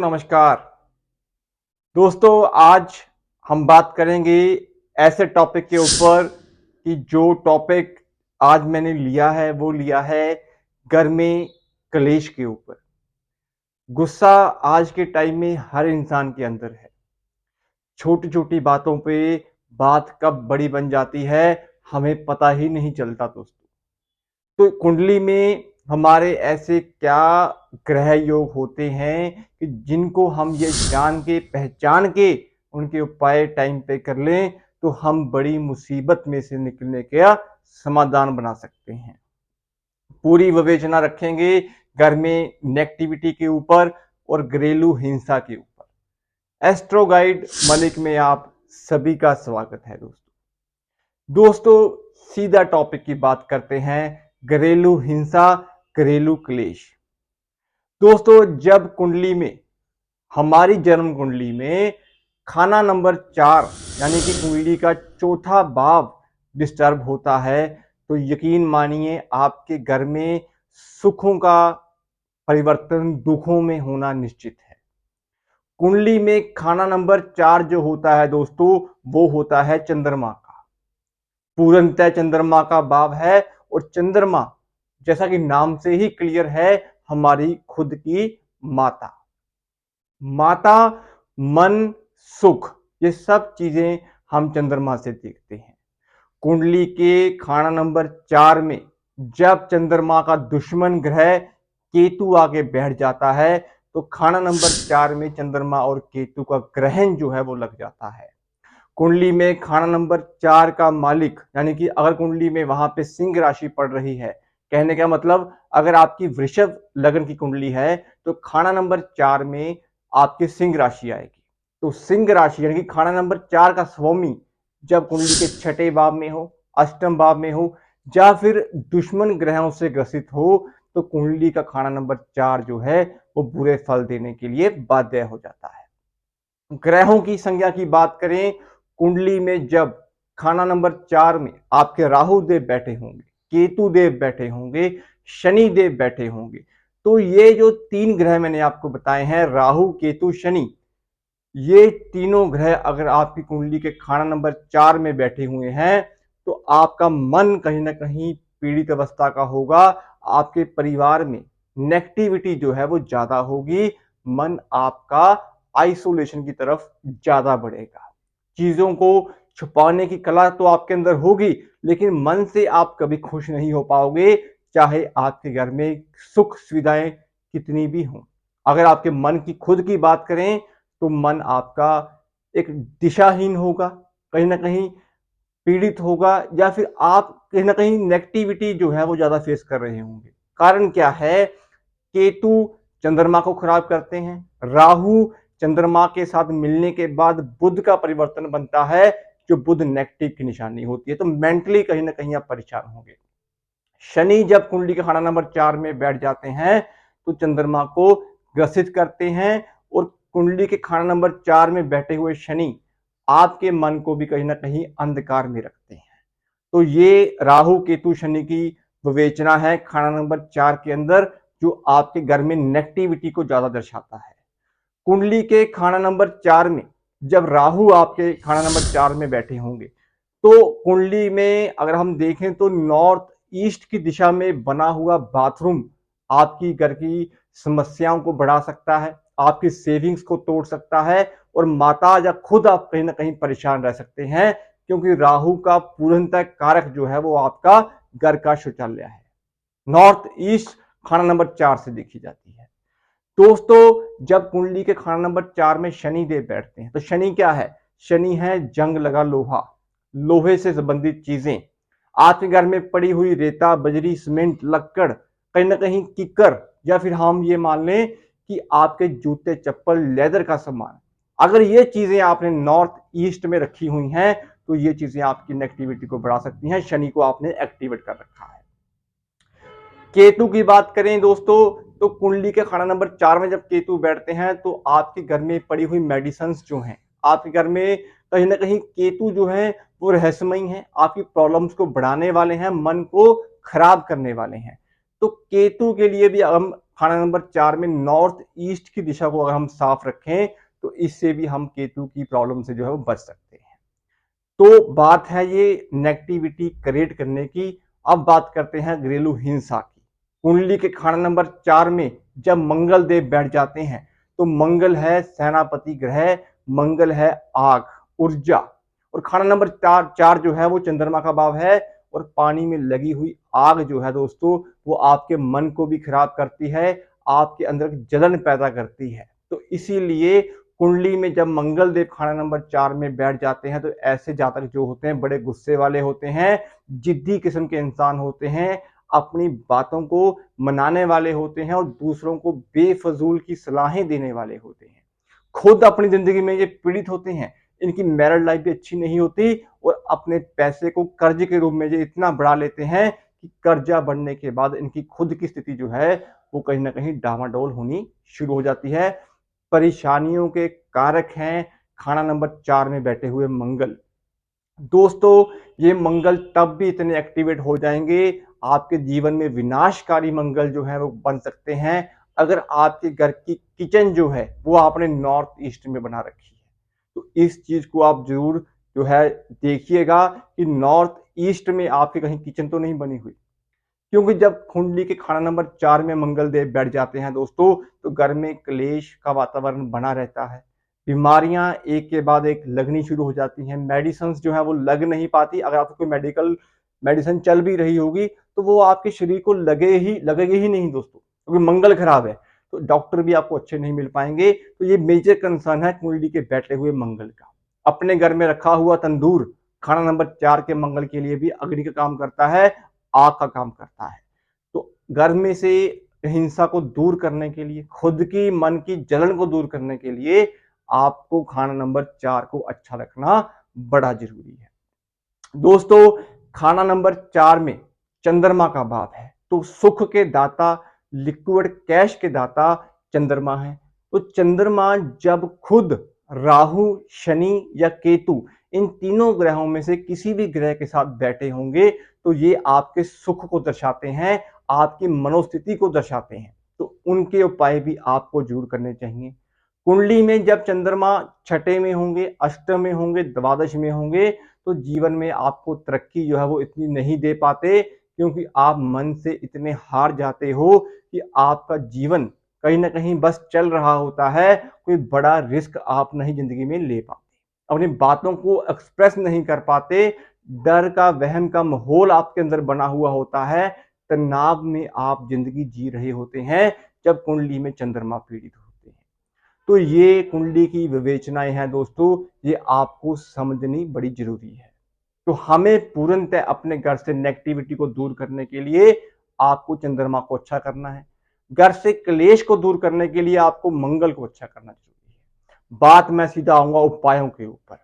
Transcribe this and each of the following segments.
नमस्कार दोस्तों, आज हम बात करेंगे ऐसे टॉपिक के ऊपर कि जो टॉपिक आज मैंने लिया है घर में कलेश के ऊपर। गुस्सा आज के टाइम में हर इंसान के अंदर है। छोटी छोटी बातों पे बात कब बड़ी बन जाती है हमें पता ही नहीं चलता दोस्तों। तो कुंडली में हमारे ऐसे क्या ग्रह योग होते हैं कि जिनको हम ये जान के पहचान के उनके उपाय टाइम पे कर लें तो हम बड़ी मुसीबत में से निकलने का समाधान बना सकते हैं। पूरी विवेचना रखेंगे घर में नेगेटिविटी के ऊपर और घरेलू हिंसा के ऊपर। एस्ट्रो गाइड मलिक में आप सभी का स्वागत है दोस्तों। सीधा टॉपिक की बात करते हैं, घरेलू हिंसा, घरेलू क्लेश। दोस्तों, जब कुंडली में, हमारी जन्म कुंडली में खाना नंबर 4 यानी कि कुंडली का चौथा भाव डिस्टर्ब होता है तो यकीन मानिए आपके घर में सुखों का परिवर्तन दुखों में होना निश्चित है। कुंडली में खाना नंबर 4 जो होता है दोस्तों, वो होता है चंद्रमा का। पूर्णतः चंद्रमा का भाव है और चंद्रमा जैसा कि नाम से ही क्लियर है, हमारी खुद की माता। माता, मन, सुख, ये सब चीजें हम चंद्रमा से देखते हैं। कुंडली के खाना नंबर 4 में जब चंद्रमा का दुश्मन ग्रह केतु आके बैठ जाता है तो खाना नंबर 4 में चंद्रमा और केतु का ग्रहण जो है वो लग जाता है। कुंडली में खाना नंबर 4 का मालिक यानी कि अगर कुंडली में वहां पे सिंह राशि पड़ रही है, कहने का मतलब अगर आपकी वृषभ लग्न की कुंडली है तो खाना नंबर 4 में आपकी सिंह राशि आएगी। तो सिंह राशि यानी कि खाना नंबर 4 का स्वामी जब कुंडली के छठे भाव में हो, अष्टम भाव में हो या फिर दुश्मन ग्रहों से ग्रसित हो तो कुंडली का खाना नंबर 4 जो है वो बुरे फल देने के लिए बाध्य हो जाता है। ग्रहों की संख्या की बात करें, कुंडली में जब खाना नंबर 4 में आपके राहु देव बैठे होंगे, केतु देव बैठे होंगे, शनि देव बैठे होंगे, तो ये जो 3 ग्रह मैंने आपको बताए हैं, राहु, केतु, शनि, ये तीनों ग्रह अगर आपकी कुंडली के खाना नंबर 4 में बैठे हुए हैं तो आपका मन कहीं ना कहीं पीड़ित अवस्था का होगा। आपके परिवार में नेगेटिविटी जो है वो ज्यादा होगी। मन आपका आइसोलेशन की तरफ ज्यादा बढ़ेगा। चीजों को छुपाने की कला तो आपके अंदर होगी लेकिन मन से आप कभी खुश नहीं हो पाओगे, चाहे आपके घर में सुख सुविधाएं कितनी भी हों। अगर आपके मन की खुद की बात करें तो मन आपका एक दिशाहीन होगा, कहीं ना कहीं पीड़ित होगा, या फिर आप कहीं ना कहीं नेगेटिविटी जो है वो ज्यादा फेस कर रहे होंगे। कारण क्या है? केतु चंद्रमा को खराब करते हैं, राहु चंद्रमा के साथ मिलने के बाद बुध का परिवर्तन बनता है जो बुध नेगेटिव की निशानी होती है, तो मेंटली कहीं ना कहीं आप परेशान होंगे। शनि जब कुंडली के खाना नंबर 4 में बैठ जाते हैं तो चंद्रमा को ग्रसित करते हैं और कुंडली के खाना नंबर 4 में बैठे हुए शनि आपके मन को भी कहीं ना कहीं अंधकार में रखते हैं। तो ये राहु केतु शनि की विवेचना है खाना नंबर 4 के अंदर, जो आपके घर में नेगेटिविटी को ज्यादा दर्शाता है। कुंडली के खाना नंबर 4 में जब राहु आपके खाना नंबर 4 में बैठे होंगे तो कुंडली में अगर हम देखें तो नॉर्थ ईस्ट की दिशा में बना हुआ बाथरूम आपकी घर की समस्याओं को बढ़ा सकता है, आपकी सेविंग्स को तोड़ सकता है और माता या खुद आप कहीं ना कहीं परेशान रह सकते हैं, क्योंकि राहु का पूर्णतः कारक जो है वो आपका घर का शौचालय है। नॉर्थ ईस्ट खाना नंबर 4 से देखी जाती है दोस्तों। जब कुंडली के खाना नंबर 4 में शनि देव बैठते हैं तो शनि क्या है? शनि है जंग लगा लोहा, लोहे से संबंधित चीजें। आपके घर में पड़ी हुई रेता, बजरी, सीमेंट, लक्कड़, कहीं ना कहीं किकर, या फिर हम ये मान लें कि आपके जूते, चप्पल, लेदर का सामान, अगर ये चीजें आपने नॉर्थ ईस्ट में रखी हुई हैं तो ये चीजें आपकी नेगेटिविटी को बढ़ा सकती हैं। शनि को आपने एक्टिवेट कर रखा है। केतु की बात करें दोस्तों तो कुंडली के खाना नंबर 4 में जब केतु बैठते हैं तो आपके घर में पड़ी हुई मेडिसिन जो हैं, आपके घर में कहीं ना कहीं केतु जो है वो रहस्यमयी है, आपकी प्रॉब्लम्स को बढ़ाने वाले हैं, मन को खराब करने वाले हैं। तो केतु के लिए भी हम खाना नंबर 4 में नॉर्थ ईस्ट की दिशा को अगर हम साफ रखें तो इससे भी हम केतु की प्रॉब्लम से जो है वो बच सकते हैं। तो बात है ये नेगेटिविटी क्रिएट करने की। अब बात करते हैं घरेलू हिंसा की। कुंडली के खाना नंबर 4 में जब मंगल देव बैठ जाते हैं तो मंगल है सेनापति ग्रह, मंगल है आग, ऊर्जा, और खाना नंबर 4 जो है वो चंद्रमा का भाव है, और पानी में लगी हुई आग जो है दोस्तों वो आपके मन को भी खराब करती है, आपके अंदर जलन पैदा करती है। तो इसीलिए कुंडली में जब मंगल देव खाना नंबर 4 में बैठ जाते हैं तो ऐसे जातक जो होते हैं बड़े गुस्से वाले होते हैं, जिद्दी किस्म के इंसान होते हैं, अपनी बातों को मनाने वाले होते हैं और दूसरों को बेफजूल की सलाहें देने वाले होते हैं। खुद अपनी जिंदगी में ये पीड़ित होते हैं, इनकी मैरिड लाइफ भी अच्छी नहीं होती और अपने पैसे को कर्ज के रूप में ये इतना बढ़ा लेते हैं कि कर्जा बढ़ने के बाद इनकी खुद की स्थिति जो है वो कहीं ना कहीं डामाडोल होनी शुरू हो जाती है। परेशानियों के कारक हैं खाना नंबर 4 में बैठे हुए मंगल। दोस्तों ये मंगल तब भी इतने एक्टिवेट हो जाएंगे, आपके जीवन में विनाशकारी मंगल जो है वो बन सकते हैं अगर आपके घर की किचन जो है वो आपने नॉर्थ ईस्ट में बना रखी है। तो इस चीज को आप जरूर जो है देखिएगा कि नॉर्थ ईस्ट में आपके कहीं किचन तो नहीं बनी हुई, क्योंकि जब कुंडली के खाना नंबर 4 में मंगल देव बैठ जाते हैं दोस्तों तो घर में क्लेश का वातावरण बना रहता है, बीमारियां एक के बाद एक लगनी शुरू हो जाती हैं, मेडिसिन जो है वो लग नहीं पाती। अगर आपको कोई मेडिकल मेडिसिन चल भी रही होगी तो वो आपके शरीर को लगेगी ही नहीं दोस्तों, क्योंकि मंगल खराब है, तो डॉक्टर भी आपको अच्छे नहीं मिल पाएंगे। तो ये मेजर कंसर्न है कुंडली के बैठे हुए मंगल का। अपने घर में रखा हुआ तंदूर खाना नंबर 4 के मंगल के लिए भी अग्नि का काम करता है, आग का काम करता है। तो घर में से हिंसा को दूर करने के लिए, खुद की मन की जलन को दूर करने के लिए आपको खाना नंबर 4 को अच्छा रखना बड़ा जरूरी है। दोस्तों खाना नंबर 4 में चंद्रमा का भाव है, तो सुख के दाता, लिक्विड कैश के दाता चंद्रमा है। तो चंद्रमा जब खुद राहु, शनि या केतु इन तीनों ग्रहों में से किसी भी ग्रह के साथ बैठे होंगे तो ये आपके सुख को दर्शाते हैं, आपकी मनोस्थिति को दर्शाते हैं। तो उनके उपाय भी आपको जरूर करने चाहिए। कुंडली में जब चंद्रमा छठे में होंगे, अष्टम में होंगे, द्वादश में होंगे तो जीवन में आपको तरक्की जो है वो इतनी नहीं दे पाते, क्योंकि आप मन से इतने हार जाते हो कि आपका जीवन कहीं ना कहीं बस चल रहा होता है, कोई बड़ा रिस्क आप नहीं जिंदगी में ले पाते, अपनी बातों को एक्सप्रेस नहीं कर पाते, डर का वहम का माहौल आपके अंदर बना हुआ होता है, तनाव में आप जिंदगी जी रहे होते हैं जब कुंडली में चंद्रमा पीड़ित होते हैं। तो ये कुंडली की विवेचनाएं हैं दोस्तों, ये आपको समझनी बड़ी जरूरी है। तो हमें पूर्णतः अपने घर से नेगेटिविटी को दूर करने के लिए आपको चंद्रमा को अच्छा करना है, घर से क्लेश को दूर करने के लिए आपको मंगल को अच्छा करना जरूरी है। बात मैं सीधा आऊंगा उपायों के ऊपर।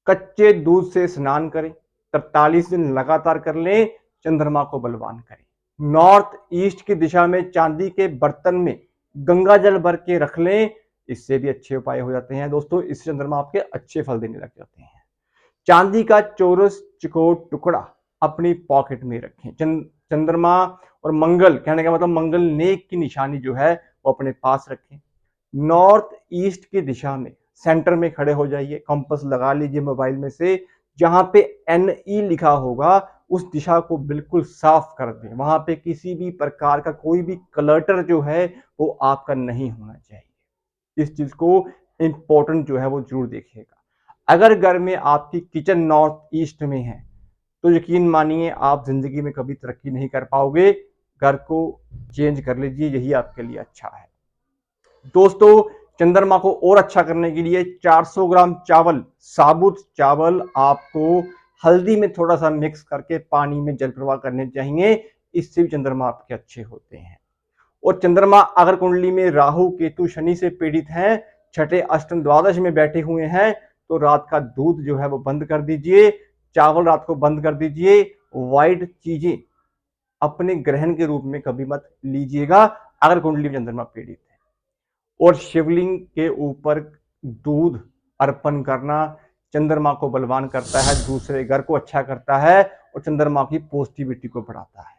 कच्चे दूध से स्नान करें, 43 दिन लगातार कर लें, चंद्रमा को बलवान करें। नॉर्थ ईस्ट की दिशा में चांदी के बर्तन में गंगा जल भर के रख लें, इससे भी अच्छे उपाय हो जाते हैं दोस्तों, इससे चंद्रमा आपके अच्छे फल देने लग जाते हैं। चांदी का चौरस चकोर टुकड़ा अपनी पॉकेट में रखें। चंद्रमा और मंगल, कहने का मतलब मंगल नेक की निशानी जो है वो अपने पास रखें। नॉर्थ ईस्ट की दिशा में सेंटर में खड़े हो जाइए, कंपास लगा लीजिए मोबाइल में से, जहां पे NE लिखा होगा उस दिशा को बिल्कुल साफ कर दें, वहां पे किसी भी प्रकार का कोई भी क्लटर जो है वो आपका नहीं होना चाहिए। इस चीज को इंपॉर्टेंट जो है वो जरूर देखिएगा। अगर घर में आपकी किचन नॉर्थ ईस्ट में है तो यकीन मानिए आप जिंदगी में कभी तरक्की नहीं कर पाओगे, घर को चेंज कर लीजिए, यही आपके लिए अच्छा है। दोस्तों चंद्रमा को और अच्छा करने के लिए 400 ग्राम चावल, साबुत चावल आपको हल्दी में थोड़ा सा मिक्स करके पानी में जल प्रवाह करने चाहिए, इससे भी चंद्रमा आपके अच्छे होते हैं। और चंद्रमा अगर कुंडली में राहु, केतु, शनि से पीड़ित हैं, छठे, अष्टम, द्वादश में बैठे हुए हैं, तो रात का दूध जो है वो बंद कर दीजिए, चावल रात को बंद कर दीजिए, व्हाइट चीजें अपने ग्रहण के रूप में कभी मत लीजिएगा अगर कुंडली में चंद्रमा पीड़ित है। और शिवलिंग के ऊपर दूध अर्पण करना चंद्रमा को बलवान करता है, दूसरे घर को अच्छा करता है और चंद्रमा की पॉजिटिविटी को बढ़ाता है।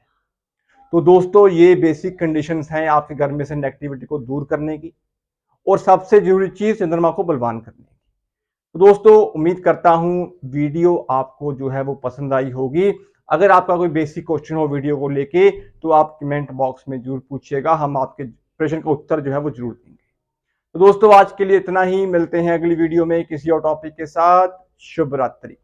तो दोस्तों ये बेसिक कंडीशंस हैं आपके घर में से नेगेटिविटी को दूर करने की, और सबसे जरूरी चीज चंद्रमा को बलवान करने की। तो दोस्तों उम्मीद करता हूं वीडियो आपको जो है वो पसंद आई होगी। अगर आपका कोई बेसिक क्वेश्चन हो वीडियो को लेके तो आप कमेंट बॉक्स में जरूर पूछिएगा, हम आपके प्रश्न का उत्तर जो है वो जरूर देंगे। तो दोस्तों आज के लिए इतना ही, मिलते हैं अगली वीडियो में किसी और टॉपिक के साथ। शुभ रात्रि।